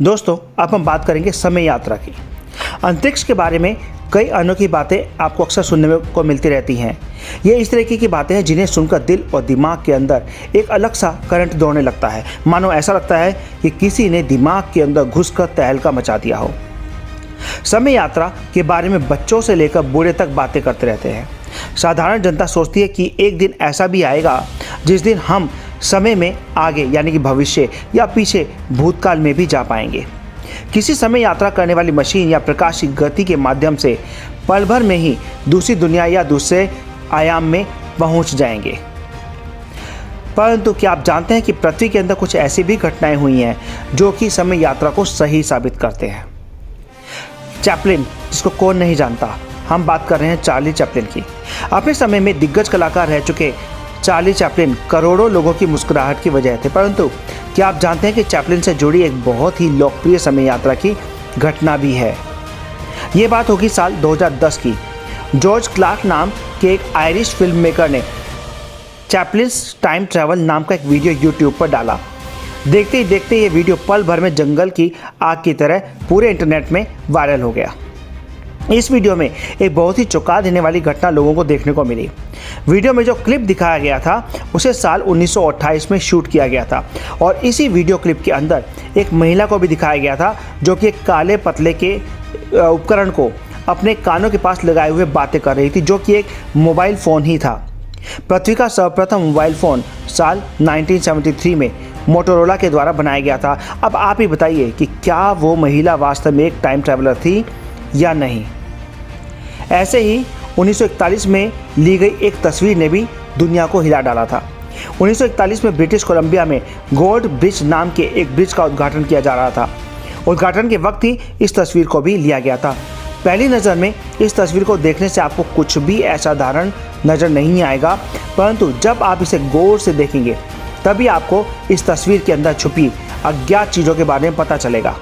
दोस्तों, अब हम बात करेंगे समय यात्रा की। अंतरिक्ष के बारे में कई अनोखी बातें आपको अक्सर सुनने को मिलती रहती हैं। ये इस तरीके की बातें हैं जिन्हें सुनकर दिल और दिमाग के अंदर एक अलग सा करंट दौड़ने लगता है। मानो ऐसा लगता है कि किसी ने दिमाग के अंदर घुसकर तहलका मचा दिया हो। समय यात्रा के बारे में बच्चों से लेकर बूढ़े तक बातें करते रहते हैं। साधारण जनता सोचती है कि एक दिन ऐसा भी आएगा जिस दिन हम समय में आगे यानी कि भविष्य या पीछे भूतकाल में भी जा पाएंगे। किसी समय यात्रा करने वाली मशीन या प्रकाश की गति के माध्यम से पल भर में ही दूसरी दुनिया या दूसरे आयाम में पहुंच जाएंगे। परंतु क्या आप जानते हैं कि पृथ्वी के अंदर कुछ ऐसी भी घटनाएं हुई हैं जो कि समय यात्रा को सही साबित करते हैं। चैपलिन, जिसको कौन नहीं जानता, हम बात कर रहे हैं चार्ली चैपलिन की। अपने समय में दिग्गज कलाकार रह चुके चार्ली चैपलिन करोड़ों लोगों की मुस्कुराहट की वजह थे। परंतु क्या आप जानते हैं कि चैपलिन से जुड़ी एक बहुत ही लोकप्रिय समय यात्रा की घटना भी है। ये बात होगी साल 2010 की। जॉर्ज क्लार्क नाम के एक आयरिश फिल्म मेकर ने चैपलिन्स टाइम ट्रैवल नाम का एक वीडियो यूट्यूब पर डाला। देखते ही देखते ये वीडियो पल भर में जंगल की आग की तरह पूरे इंटरनेट में वायरल हो गया। इस वीडियो में एक बहुत ही चौंका देने वाली घटना लोगों को देखने को मिली। वीडियो में जो क्लिप दिखाया गया था उसे साल 1928 में शूट किया गया था और इसी वीडियो क्लिप के अंदर एक महिला को भी दिखाया गया था जो कि एक काले पतले के उपकरण को अपने कानों के पास लगाए हुए बातें कर रही थी, जो कि एक मोबाइल फ़ोन ही था। पृथ्वी का सर्वप्रथम मोबाइल फ़ोन साल 1973 में मोटोरोला के द्वारा बनाया गया था। अब आप ही बताइए कि क्या वो महिला वास्तव में एक टाइम ट्रैवलर थी या नहीं। ऐसे ही 1941 में ली गई एक तस्वीर ने भी दुनिया को हिला डाला था। 1941 में ब्रिटिश कोलंबिया में गोल्ड ब्रिज नाम के एक ब्रिज का उद्घाटन किया जा रहा था। उद्घाटन के वक्त ही इस तस्वीर को भी लिया गया था। पहली नज़र में इस तस्वीर को देखने से आपको कुछ भी असाधारण नज़र नहीं आएगा, परंतु जब आप इसे गौर से देखेंगे तभी आपको इस तस्वीर के अंदर छुपी अज्ञात चीज़ों के बारे में पता चलेगा।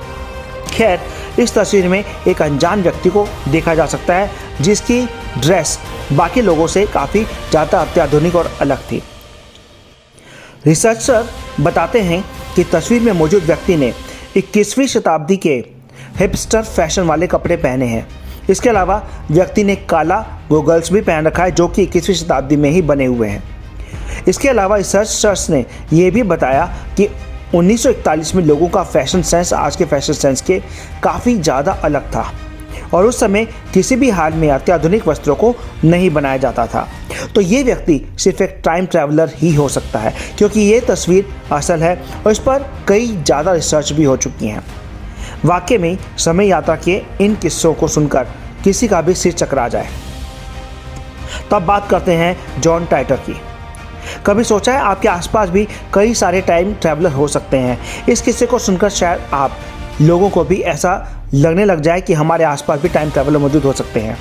खैर, इस तस्वीर में एक अनजान व्यक्ति को देखा जा सकता है जिसकी ड्रेस बाकी लोगों से काफ़ी ज़्यादा अत्याधुनिक और अलग थी। रिसर्चर बताते हैं कि तस्वीर में मौजूद व्यक्ति ने 21वीं शताब्दी के हिपस्टर फैशन वाले कपड़े पहने हैं। इसके अलावा व्यक्ति ने काला गोगल्स भी पहन रखा है जो कि 21वीं शताब्दी में ही बने हुए हैं। इसके अलावा रिसर्चर्स ने यह भी बताया कि 1941 में लोगों का फैशन सेंस आज के फैशन सेंस के काफ़ी ज़्यादा अलग था और उस समय किसी भी हाल में अत्याधुनिक वस्त्रों को नहीं बनाया जाता था। तो ये व्यक्ति सिर्फ एक टाइम ट्रैवलर ही हो सकता है, क्योंकि ये तस्वीर असल है और इस पर कई ज़्यादा रिसर्च भी हो चुकी हैं। वाकई में समय यात्रा के इन किस्सों को सुनकर किसी का भी सिर चकरा जाए। तब बात करते हैं जॉन टाइटर की। कभी सोचा है आपके आसपास भी कई सारे टाइम ट्रैवलर हो सकते हैं? इस किस्से को सुनकर शायद आप लोगों को भी ऐसा लगने लग जाए कि हमारे आसपास भी टाइम ट्रैवलर मौजूद हो सकते हैं।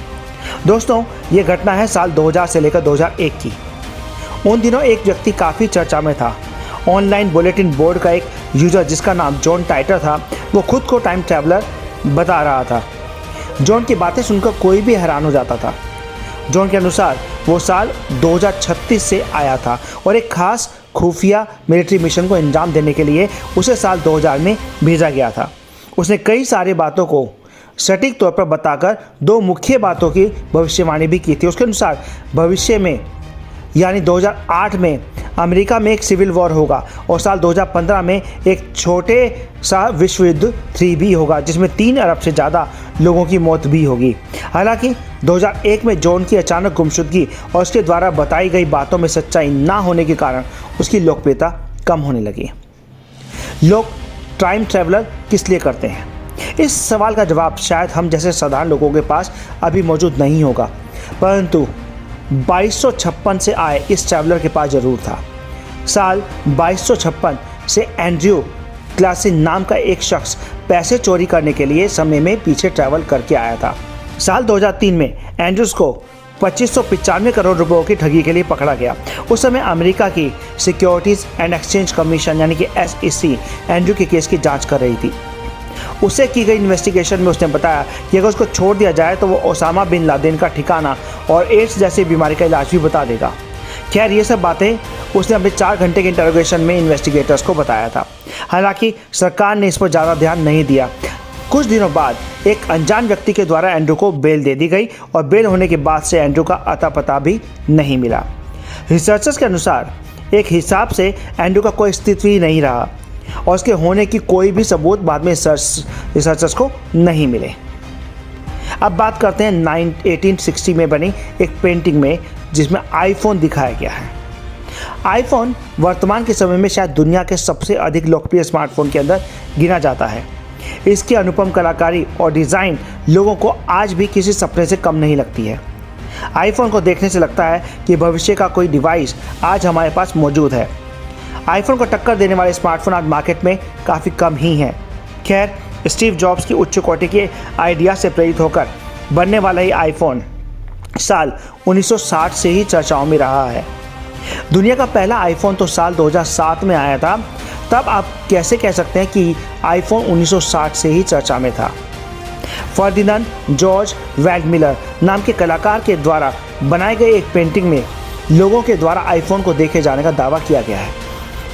दोस्तों, ये घटना है साल 2000 से लेकर 2001 की। उन दिनों एक व्यक्ति काफ़ी चर्चा में था। ऑनलाइन बुलेटिन बोर्ड का एक यूज़र जिसका नाम जॉन टाइटर था, वो खुद को टाइम ट्रैवलर बता रहा था। जॉन की बातें सुनकर कोई भी हैरान हो जाता था। जॉन के अनुसार वो साल 2036 से आया था और एक खास खुफिया मिलिट्री मिशन को अंजाम देने के लिए उसे साल 2000 में भेजा गया था। उसने कई सारी बातों को सटीक तौर पर बताकर दो मुख्य बातों की भविष्यवाणी भी की थी। उसके अनुसार भविष्य में यानी 2008 में अमेरिका में एक सिविल वॉर होगा और साल 2015 में एक छोटे सा विश्व युद्ध 3 भी होगा जिसमें 3 अरब से ज़्यादा लोगों की मौत भी होगी। हालांकि 2001 में जॉन की अचानक गुमशुदगी और उसके द्वारा बताई गई बातों में सच्चाई ना होने के कारण उसकी लोकप्रियता कम होने लगी। लोग टाइम ट्रैवलर किस लिए करते हैं? इस सवाल का जवाब शायद हम जैसे साधारण लोगों के पास अभी मौजूद नहीं होगा, परंतु 2256 से आए इस ट्रैवलर के पास ज़रूर था। साल 2256 से एंड्रयू क्लासिन नाम का एक शख्स पैसे चोरी करने के लिए समय में पीछे ट्रैवल करके आया था। साल 2003 में एंड्रयूज को 2595 करोड़ रुपयों की ठगी के लिए पकड़ा गया। उस समय अमेरिका की सिक्योरिटीज़ एंड एक्सचेंज कमीशन यानी कि SEC एंड्रयू के केस की जांच कर रही थी। उससे की गई इन्वेस्टिगेशन में उसने बताया कि अगर उसको छोड़ दिया जाए तो वो ओसामा बिन लादेन का ठिकाना और एड्स जैसी बीमारी का इलाज भी बता देगा। खैर ये सब बातें उसने अपने 4 घंटे के इंटरोगेशन में इन्वेस्टिगेटर्स को बताया था। हालांकि सरकार ने इस पर ज़्यादा ध्यान नहीं दिया। कुछ दिनों बाद एक अनजान व्यक्ति के द्वारा एंड्रू को बेल दे दी गई और बेल होने के बाद से एंड्रू का अता पता भी नहीं मिला। रिसर्चर्स के अनुसार एक हिसाब से एंड्रू का कोई अस्तित्व ही नहीं रहा और उसके होने की कोई भी सबूत बाद में रिसर्चर्स को नहीं मिले। अब बात करते हैं 1860 में बनी एक पेंटिंग में जिसमें आईफोन दिखाया गया है। आईफोन वर्तमान के समय में शायद दुनिया के सबसे अधिक लोकप्रिय स्मार्टफोन के अंदर गिना जाता है। इसकी अनुपम कलाकारी और डिज़ाइन लोगों को आज भी किसी सपने से कम नहीं लगती है। आईफोन को देखने से लगता है कि भविष्य का कोई डिवाइस आज हमारे पास मौजूद है। आईफोन को टक्कर देने वाले स्मार्टफोन आज मार्केट में काफ़ी कम ही हैं। खैर, स्टीव जॉब्स की उच्च कोटि के आइडिया से प्रेरित होकर बनने वाला ही आईफोन साल 1960 से ही चर्चाओं में रहा है। दुनिया का पहला आईफोन तो साल 2007 में आया था, तब आप कैसे कह सकते हैं कि आईफोन 1960 से ही चर्चा में था। फर्डिनेंड जॉर्ज वैगमिलर नाम के कलाकार के द्वारा बनाए गए एक पेंटिंग में लोगों के द्वारा आईफोन को देखे जाने का दावा किया गया है।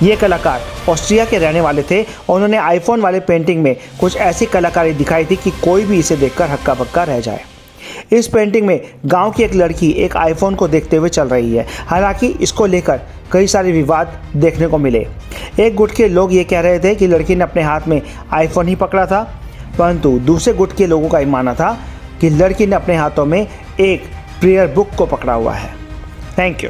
ये कलाकार ऑस्ट्रिया के रहने वाले थे और उन्होंने आईफोन वाले पेंटिंग में कुछ ऐसी कलाकारी दिखाई थी कि कोई भी इसे देखकर हक्का बक्का रह जाए। इस पेंटिंग में गांव की एक लड़की एक आईफोन को देखते हुए चल रही है। हालांकि इसको लेकर कई सारे विवाद देखने को मिले। एक गुट के लोग ये कह रहे थे कि लड़की ने अपने हाथ में आईफोन ही पकड़ा था, परंतु दूसरे गुट के लोगों का ये मानना था कि लड़की ने अपने हाथों में एक प्रेयर बुक को पकड़ा हुआ है। Thank you.